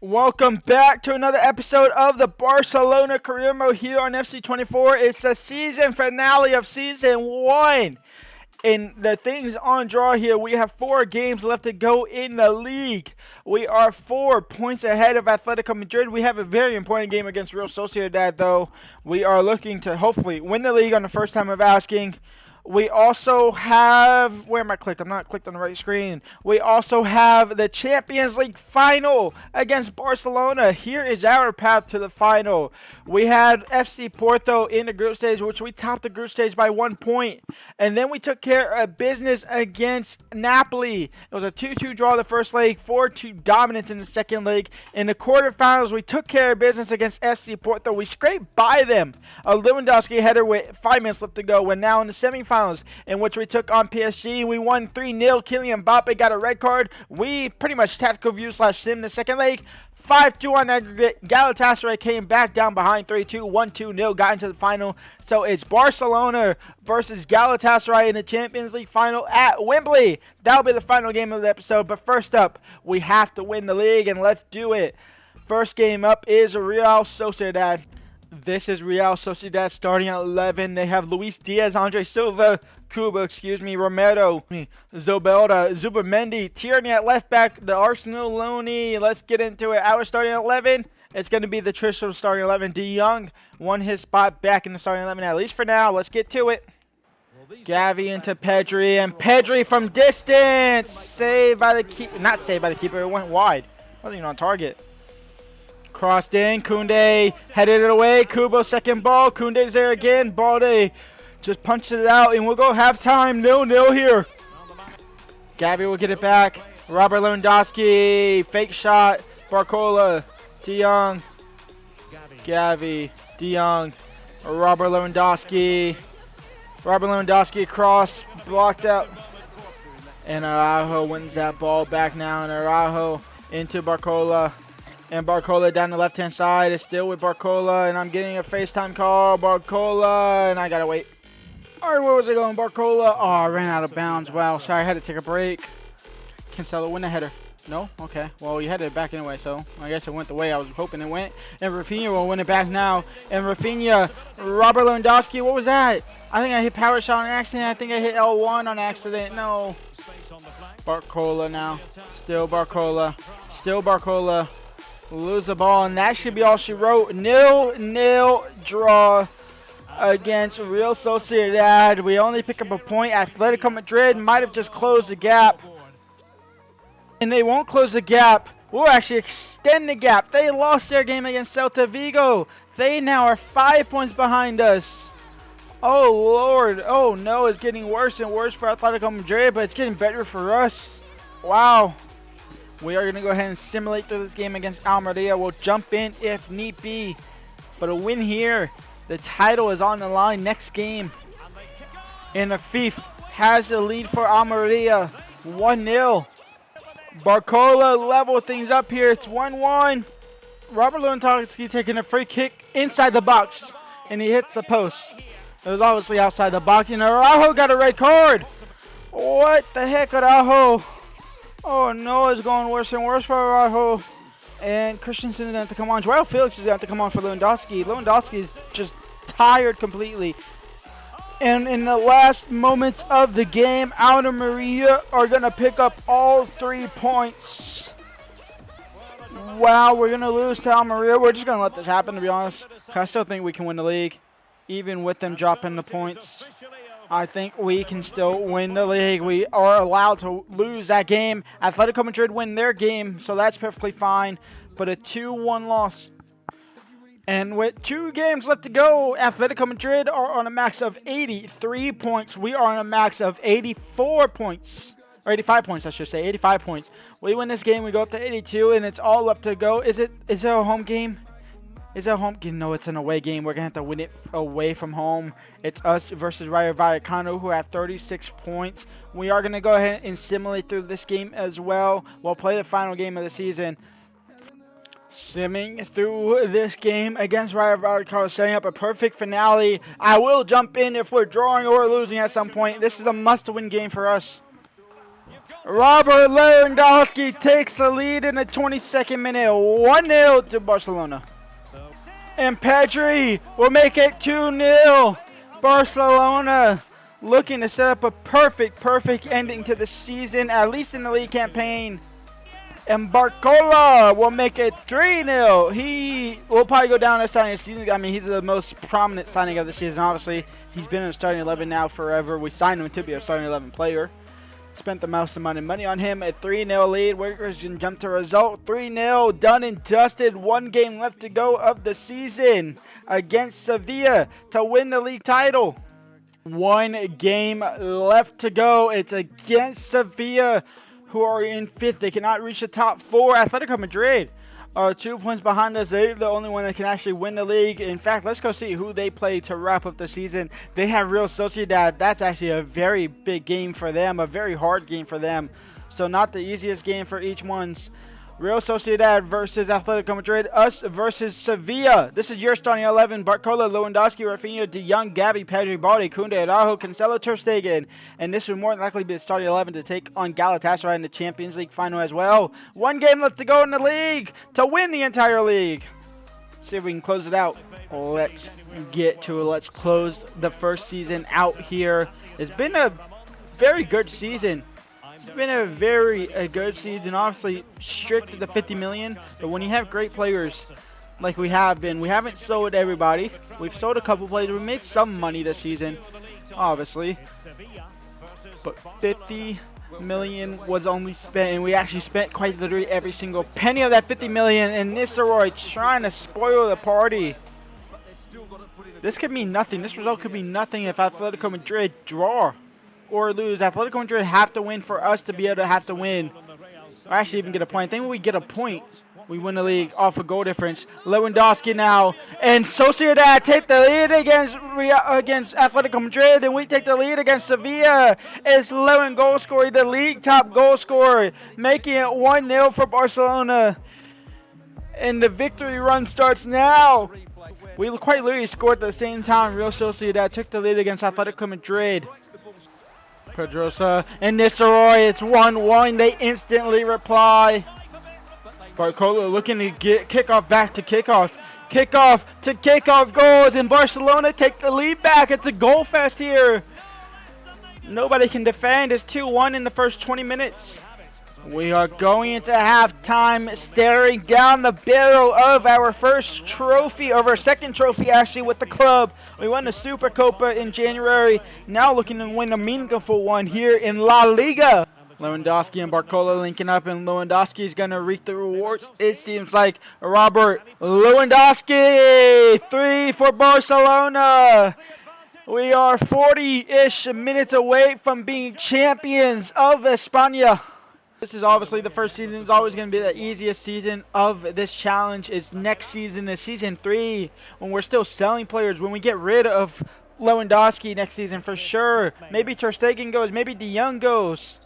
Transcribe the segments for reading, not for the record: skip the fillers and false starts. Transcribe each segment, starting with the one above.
Welcome back to another episode of the Barcelona career mode here on FC24. It's the season finale of season 1. And the things on draw here, we have 4 games left to go in the league. We are 4 points ahead of Atletico Madrid. We have a very important game against Real Sociedad, though. We are looking to hopefully win the league on the first time of asking. We also have, where am I clicked? I'm not clicked on the right screen. We also have the Champions League final against Barcelona. Here is our path to the final. We had FC Porto in the group stage, which we topped the group stage by 1 point. And then we took care of business against Napoli. It was a 2-2 draw the first leg, 4-2 dominance in the second leg. In the quarterfinals, we took care of business against FC Porto. We scraped by them. A Lewandowski header with 5 minutes left to go. We're now in the semifinals, in which we took on PSG. We won 3-0. Kylian Mbappe got a red card. We pretty much tactical view / sim the second leg. 5-2 on aggregate. Galatasaray came back down behind 3-2. 1-2-0 got into the final. So it's Barcelona versus Galatasaray in the Champions League final at Wembley. That'll be the final game of the episode. But first up, we have to win the league, and let's do it. First game up is Real Sociedad. This is Real Sociedad starting at 11. They have Luis Diaz, Andre Silva, Romero, Zobelda, Zubamendi, Tierney at left back, the Arsenal loanee. Let's get into it. Our starting at 11, it's going to be the traditional starting 11. De Jong won his spot back in the starting 11, at least for now. Let's get to it. Gavi into Pedri, and Pedri from distance. Saved by the keeper. Not saved by the keeper. It went wide. Wasn't even on target. Crossed in, Koundé headed it away, Kubo second ball, Koundé's there again, Balde just punches it out, and we'll go halftime, 0-0 here. Gavi will get it back, Robert Lewandowski, fake shot, Barcola, De Jong, Gavi, De Jong, Robert Lewandowski cross, blocked out, and Araujo wins that ball back now, and Araujo into Barcola. And Barcola down the left-hand side is still with Barcola. And I'm getting a FaceTime call. Barcola. And I got to wait. All right, where was it going? Barcola. Oh, I ran out of bounds. Wow. Sorry, I had to take a break. Cancelo win the header. No? Okay. Well, you headed it back anyway, so I guess it went the way I was hoping it went. And Rafinha will win it back now. And Rafinha, Robert Lewandowski, what was that? I think I hit power shot on accident. I think I hit L1 on accident. No. Barcola now. Still Barcola. Lose the ball, and that should be all she wrote. 0-0 draw against Real Sociedad. We only pick up a point. Atletico Madrid might have just closed the gap. And they won't close the gap. We'll actually extend the gap. They lost their game against Celta Vigo. They now are 5 points behind us. Oh, Lord. Oh, no. It's getting worse and worse for Atletico Madrid, but it's getting better for us. Wow. We are going to go ahead and simulate through this game against Almeria. We'll jump in if need be. But a win here. The title is on the line next game. And the Fif has the lead for Almeria. 1-0. Barcola level things up here. It's 1-1. Robert Lewandowski taking a free kick inside the box. And he hits the post. It was obviously outside the box. And Araujo got a red card. What the heck, Araujo? Oh no, it's going worse and worse for Araujo. And Christensen is going to have to come on. Joao Felix is going to have to come on for Lewandowski. Lewandowski is just tired completely. And in the last moments of the game, Almeria are going to pick up all 3 points. Wow, we're going to lose to Almeria. We're just going to let this happen, to be honest. I still think we can win the league, even with them dropping the points. I think we can still win the league. We are allowed to lose that game. Atletico Madrid win their game, so that's perfectly fine. But a 2-1 loss. And with 2 games left to go, Atletico Madrid are on a max of 83 points. We are on a max of 84 points. Or 85 points, I should say. 85 points. We win this game, we go up to 82, and it's all left to go. Is it a home game? Is it a home game? No, it's an away game. We're going to have to win it away from home. It's us versus Rayo Vallecano, who have 36 points. We are going to go ahead and simulate through this game as well. We'll play the final game of the season. Simming through this game against Rayo Vallecano, setting up a perfect finale. I will jump in if we're drawing or losing at some point. This is a must-win game for us. Robert Lewandowski takes the lead in the 22nd minute, 1-0 to Barcelona. And Pedri will make it 2-0. Barcelona looking to set up a perfect ending to the season, at least in the league campaign. And Barcola will make it 3-0. He will probably go down as signing of the season. I mean, he's the most prominent signing of the season. Obviously, he's been in the starting 11 now forever. We signed him to be a starting 11 player. Spent the most amount of money on him. A 3-0 lead. Workers can jump to result. 3-0. Done and dusted. 1 game left to go of the season against Sevilla to win the league title. 1 game left to go. It's against Sevilla, who are in 5th. They cannot reach the top 4. Atletico Madrid are 2 points behind us. They're the only one that can actually win the league. In fact, let's go see who they play to wrap up the season. They have Real Sociedad. That's actually a very big game for them, a very hard game for them. So not the easiest game for each one's. Real Sociedad versus Atletico Madrid. Us versus Sevilla. This is your starting 11. Barcola, Lewandowski, Rafinha, De Jong, Gavi, Pedri, Balde, Koundé, Araujo, Cancelo, Ter Stegen. And this would more than likely be the starting 11 to take on Galatasaray in the Champions League final as well. 1 game left to go in the league to win the entire league. Let's see if we can close it out. Let's close the first season out here. It's been a very good season. It's been a very good season. Obviously, strict to the 50 million. But when you have great players like we have been, we haven't sold everybody. We've sold a couple players. We made some money this season, obviously. But 50 million was only spent, and we actually spent quite literally every single penny of that 50 million. And Nistelrooy trying to spoil the party. This could mean nothing. This result could mean nothing if Atletico Madrid draw or lose. Atletico Madrid have to win for us to be able to have to win. Or actually even get a point. I think when we get a point, we win the league off a goal difference. Lewandowski now. And Sociedad take the lead against Atletico Madrid. And we take the lead against Sevilla. It's Lewin goal scorer, the league top goal scorer, making it 1-0 for Barcelona. And the victory run starts now. We quite literally scored at the same time. Real Sociedad took the lead against Atletico Madrid. Pedrosa and Nistelrooy, it's 1-1. They instantly reply. Barcola looking to get kickoff back to kickoff. Kickoff to kickoff goals, and Barcelona take the lead back. It's a goal fest here. Nobody can defend. It's 2-1 in the first 20 minutes. We are going into halftime, staring down the barrel of our first trophy, of our second trophy actually with the club. We won the Supercopa in January, now looking to win a meaningful one here in La Liga. Lewandowski and Barcola linking up, and Lewandowski is going to reap the rewards. It seems like Robert Lewandowski, 3 for Barcelona. We are 40-ish minutes away from being champions of España. This is obviously the first season. It's always going to be the easiest season of this challenge. It's next season, is season 3, when we're still selling players. When we get rid of Lewandowski next season for sure. Maybe Ter Stegen goes, maybe De Jong goes.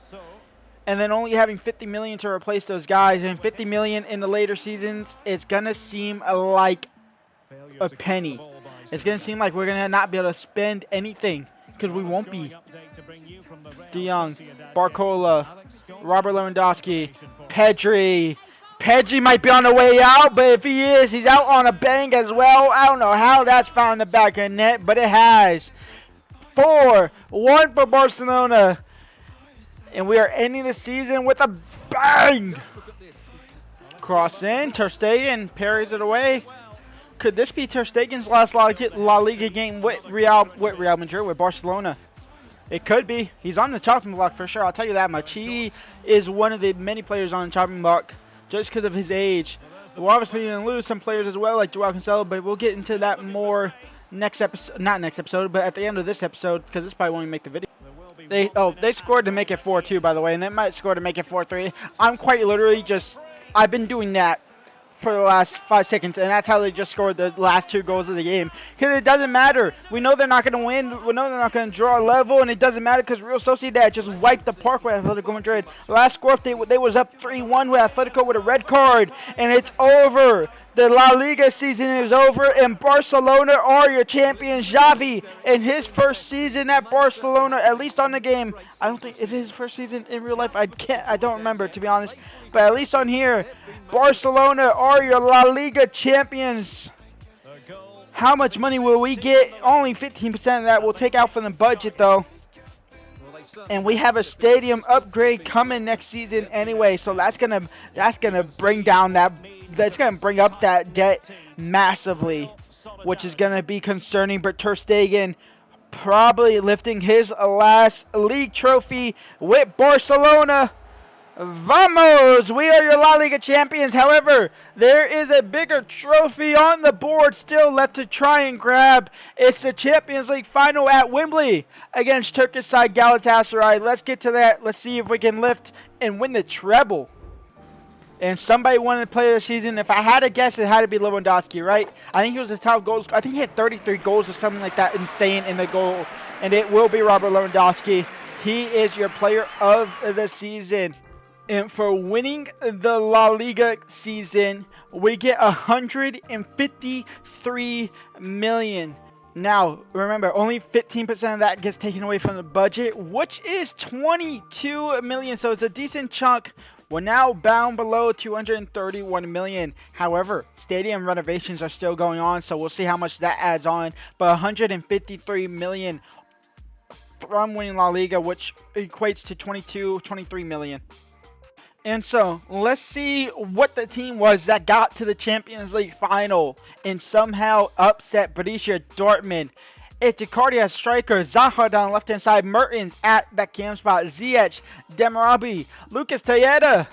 And then only having 50 million to replace those guys. And 50 million in the later seasons, it's going to seem like a penny. It's going to seem like we're going to not be able to spend anything, because we won't be. De Jong, Barcola, Robert Lewandowski, Pedri. Pedri might be on the way out, but if he is, he's out on a bang as well. I don't know how that's found the back of net, but it has. 4-1 for Barcelona. And we are ending the season with a bang. Cross in, Ter Stegen parries it away. Could this be Ter Stegen's last La Liga game with Real Madrid, with Barcelona? It could be. He's on the chopping block for sure. I'll tell you that much. He is one of the many players on the chopping block just because of his age. We're obviously going to lose some players as well, like Joao Cancelo, but we'll get into that more next episode. Not next episode, but at the end of this episode, because this probably won't even make the video. They scored to make it 4-2, by the way, and they might score to make it 4-3. I'm quite literally I've been doing that for the last 5 seconds, and that's how they just scored the last 2 goals of the game. Because it doesn't matter. We know they're not going to win. We know they're not going to draw a level, and it doesn't matter because Real Sociedad just wiped the park with Atletico Madrid. Last score, they was up 3-1 with Atletico with a red card, and it's over. The La Liga season is over, and Barcelona are your champions. Xavi, in his first season at Barcelona, at least on the game, I don't think, is it his first season in real life? I don't remember, to be honest. But at least on here, Barcelona are your La Liga champions. How much money will we get? Only 15% of that we'll take out from the budget, though. And we have a stadium upgrade coming next season anyway, so that's gonna bring down that. That's going to bring up that debt massively, which is going to be concerning. But Ter Stegen probably lifting his last league trophy with Barcelona. Vamos! We are your La Liga champions. However, there is a bigger trophy on the board still left to try and grab. It's the Champions League final at Wembley against Turkish side Galatasaray. Let's get to that. Let's see if we can lift and win the treble. And somebody wanted to play the season. If I had to guess, it had to be Lewandowski, right? I think he was the top goals. I think he had 33 goals or something like that, insane in the goal. And it will be Robert Lewandowski. He is your player of the season. And for winning the La Liga season, we get 153 million. Now, remember, only 15% of that gets taken away from the budget, which is 22 million. So it's a decent chunk. We're now bound below 231 million. However, stadium renovations are still going on, so we'll see how much that adds on. But 153 million from winning La Liga, which equates to 23 million. And so, let's see what the team was that got to the Champions League final and somehow upset Borussia Dortmund. It's Icardi as striker, Zaha down the left-hand side, Mertens at that cam spot, Ziyech, Demirbay, Lucas Tejeda.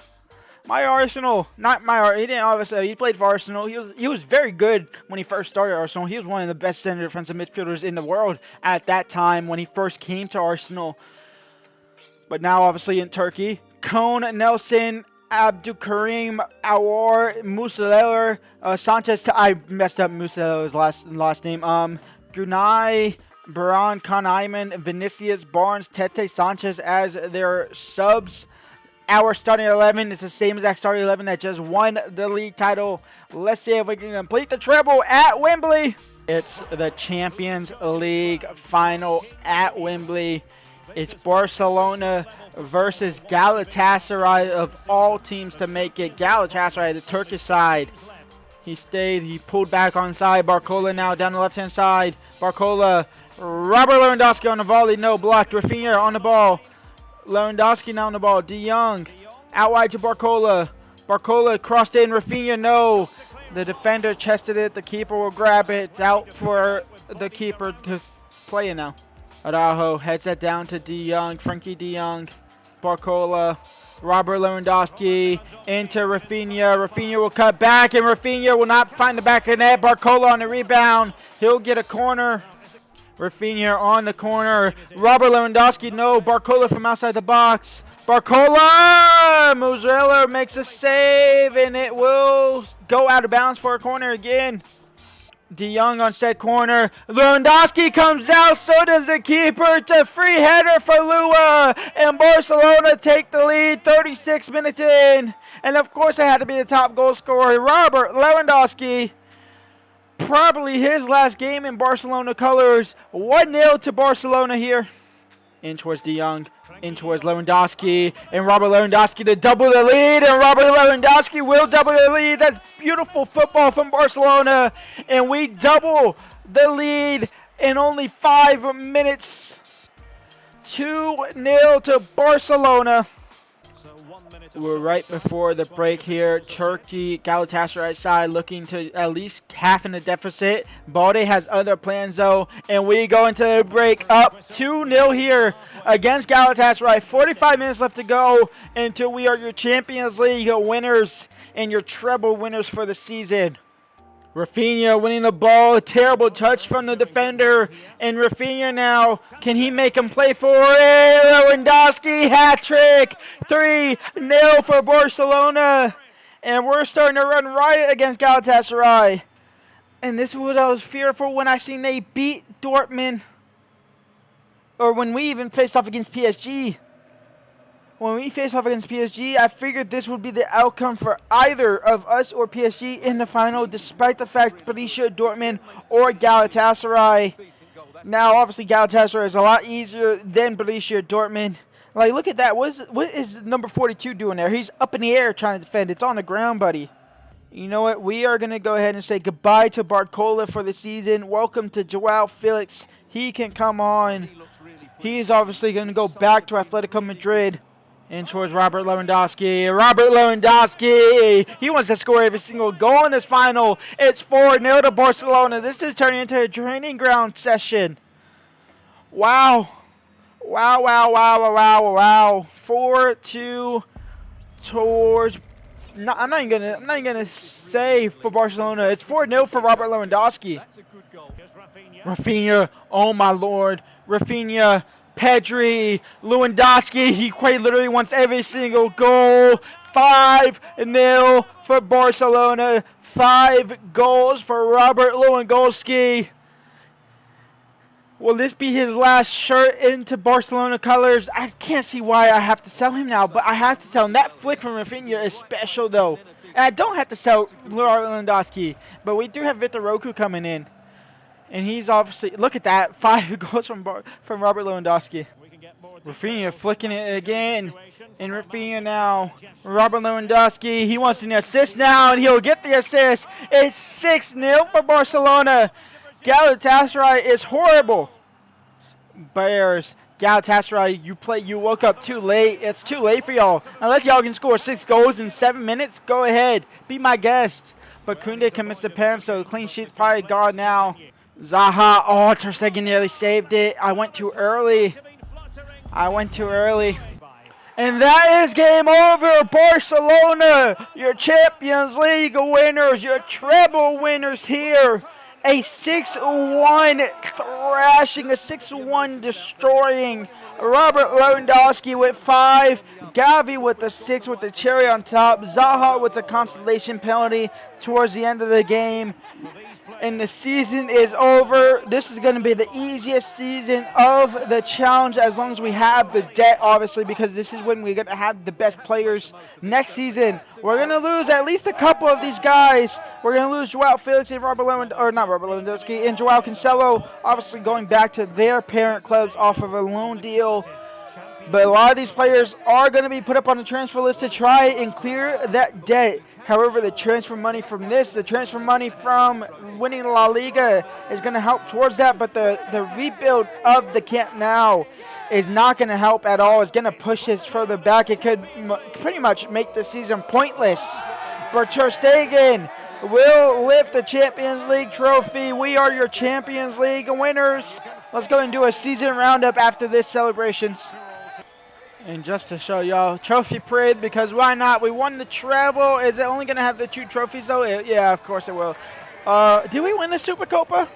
My Arsenal, not my Arsenal, he didn't obviously, he played for Arsenal. He was very good when he first started Arsenal. He was one of the best center defensive midfielders in the world at that time when he first came to Arsenal. But now obviously in Turkey, Cone, Nelson, Abdulkarim, Awar, Musiala, Sanchez, I messed up Musiala's last name, Gunay, Baran, Khan Ayman, Vinicius, Barnes, Tete, Sanchez as their subs. Our starting 11 is the same exact starting 11 that just won the league title. Let's see if we can complete the treble at Wembley. It's the Champions League final at Wembley. It's Barcelona versus Galatasaray, of all teams to make it. Galatasaray, the Turkish side. He stayed. He pulled back on side. Barcola now down the left-hand side. Barcola. Robert Lewandowski on the volley. No, blocked. Rafinha on the ball. Lewandowski now on the ball. De Jong. Out wide to Barcola. Barcola crossed in. Rafinha, no. The defender chested it. The keeper will grab it. It's out for the keeper to play it now. Araujo heads that down to De Jong. Frankie De Jong. Barcola. Robert Lewandowski into Rafinha. Rafinha will cut back, and Rafinha will not find the back of the net. Barcola on the rebound. He'll get a corner. Rafinha on the corner. Robert Lewandowski, no. Barcola from outside the box. Barcola! Musiala makes a save, and it will go out of bounds for a corner again. De Jong on said corner. Lewandowski comes out, so does the keeper. It's a free header for Lua. And Barcelona take the lead 36 minutes in. And of course it had to be the top goal scorer, Robert Lewandowski. Probably his last game in Barcelona colors. 1-0 to Barcelona here. In towards De Jong. In towards Lewandowski. And Robert Lewandowski to double the lead. And Robert Lewandowski will double the lead. That's beautiful football from Barcelona. And we double the lead in only 5 minutes. 2-0 to Barcelona. We're right before the break here. Turkey, Galatasaray side looking to at least half in the deficit. Balde has other plans though. And we go into the break up 2-0 here against Galatasaray. 45 minutes left to go until we are your Champions League winners and your treble winners for the season. Rafinha winning the ball. A terrible touch from the defender. And Rafinha now, can he make him play for it? Lewandowski hat-trick. 3-0 for Barcelona. And we're starting to run riot against Galatasaray. And this is what I was fearful when I seen they beat Dortmund. Or when we even faced off against PSG. when we face off against PSG, I figured this would be the outcome for either of us or PSG in the final, despite the fact Borussia Dortmund or Galatasaray. Now, obviously, Galatasaray is a lot easier than Borussia Dortmund. Like, look at that. What is number 42 doing there? He's up in the air trying to defend. It's on the ground, buddy. You know what? We are going to go ahead and say goodbye to Barcola for the season. Welcome to Joao Felix. He can come on. He's obviously going to go back to Atletico Madrid. And towards Robert Lewandowski. Robert Lewandowski. He wants to score every single goal in this final. It's 4-0 to Barcelona. This is turning into a training ground session. Wow. Wow, wow, wow, wow, wow, wow. 4-2 towards... No, I'm not even gonna say for Barcelona. It's 4-0 for Robert Lewandowski. Rafinha, oh my lord. Rafinha, Pedri, Lewandowski. He quite literally wants every single goal. 5-0 for Barcelona. 5 goals for Robert Lewandowski. Will this be his last shirt into Barcelona colors? I can't see why I have to sell him now, but I have to sell him. That flick from Rafinha is special, though. And I don't have to sell Lewandowski, but we do have Vitor Roku coming in. And he's obviously, look at that, 5 goals from Robert Lewandowski. Rafinha flicking it again. And Rafinha now. Robert Lewandowski, he wants an assist now, and he'll get the assist. It's 6-0 for Barcelona. Galatasaray is horrible. Bears, Galatasaray, you woke up too late. It's too late for y'all. Unless y'all can score 6 goals in 7 minutes, go ahead. Be my guest. But Koundé commits the pen, so the clean sheet's probably gone now. Zaha, oh, Ter Stegen nearly saved it. I went too early. And that is game over. Barcelona, your Champions League winners, your treble winners here. A 6-1 thrashing, a 6-1 destroying. Robert Lewandowski with 5. Gavi with the 6 with the cherry on top. Zaha with a consolation penalty towards the end of the game. And the season is over. This is going to be the easiest season of the challenge as long as we have the debt, obviously, because this is when we're going to have the best players next season. We're going to lose at least a couple of these guys. We're going to lose Joao Felix and not Robert Lewandowski, and Joao Cancelo, obviously going back to their parent clubs off of a loan deal. But a lot of these players are going to be put up on the transfer list to try and clear that debt. However, the transfer money from winning La Liga is going to help towards that. But the rebuild of the Camp Nou is not going to help at all. It's going to push us further back. It could pretty much make the season pointless. But Ter Stegen will lift the Champions League trophy. We are your Champions League winners. Let's go and do a season roundup after this celebrations. And just to show y'all, trophy parade, because why not? We won the treble. Is it only going to have the 2 trophies, though? Yeah, of course it will. Did we win the Supercopa?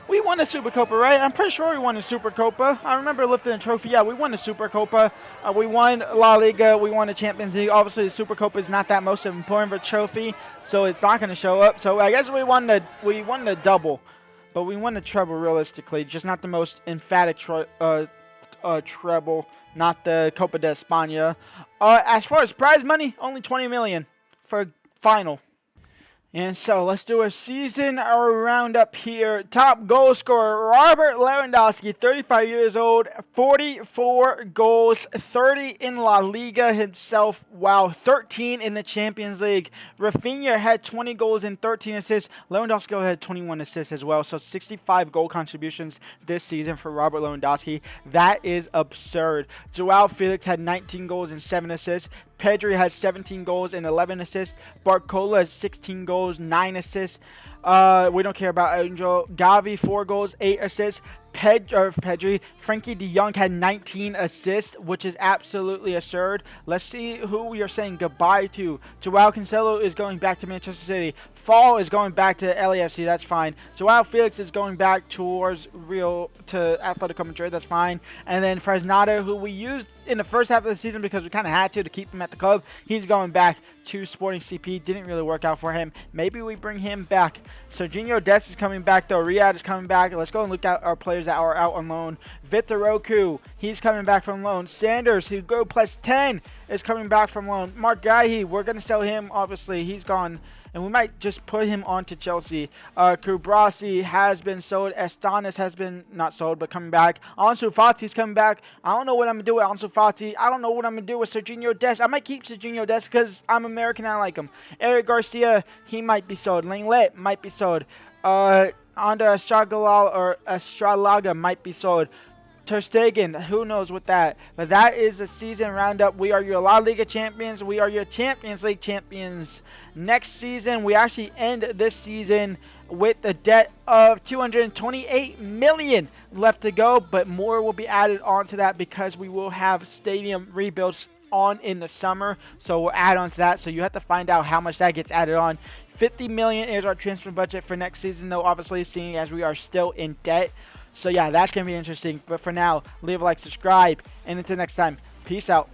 We won the Supercopa, right? I'm pretty sure we won the Supercopa. I remember lifting a trophy. Yeah, we won the Supercopa. We won La Liga. We won the Champions League. Obviously, the Supercopa is not that most important of a trophy, so it's not going to show up. So I guess we won the double, but we won the treble realistically, just not the most emphatic treble. Not the Copa de España. As far as prize money, only $20 million for a final. And so let's do a season roundup here. Top goal scorer, Robert Lewandowski, 35 years old, 44 goals, 30 in La Liga himself. Wow, 13 in the Champions League. Rafinha had 20 goals and 13 assists. Lewandowski had 21 assists as well. So 65 goal contributions this season for Robert Lewandowski. That is absurd. Joao Felix had 19 goals and 7 assists. Pedri has 17 goals and 11 assists. Barcola has 16 goals, 9 assists. We don't care about Angel. Gavi, 4 goals, 8 assists. Pedri, Frankie de Jong had 19 assists, which is absolutely absurd. Let's see who we are saying goodbye to. Joao Cancelo is going back to Manchester City. Fall is going back to LAFC. That's fine. Joao Felix is going back towards Atletico Madrid. That's fine. And then Fresnado, who we used in the first half of the season because we kind of had to keep him at the club, he's going back to Sporting CP. Didn't really work out for him. Maybe we bring him back. Serginho Dest is coming back, though. Riyad is coming back. Let's go and look at our players that are out on loan. Vitoroku, he's coming back from loan. Sanders, who go plus 10, is coming back from loan. Mark Gaihi, we're going to sell him. Obviously, he's gone. And we might just put him on to Chelsea. Kubrasi has been sold. Estanis has been not sold, but coming back. Ansu Fati's coming back. I don't know what I'm going to do with Ansu Fati. I don't know what I'm going to do with Serginho Dest. I might keep Serginho Dest because I'm American and I like him. Eric Garcia, he might be sold. Lenglet might be sold. Ander Estralaga might be sold. Ter Stegen, who knows with that. But that is the season roundup. We are your La Liga champions. We are your Champions League champions. Next season, we actually end this season with a debt of 228 million left to go. But more will be added onto that because we will have stadium rebuilds on in the summer. So we'll add on to that. So you have to find out how much that gets added on. 50 million is our transfer budget for next season, though, obviously, seeing as we are still in debt. So yeah, that's going to be interesting. But for now, leave a like, subscribe, and until next time, peace out.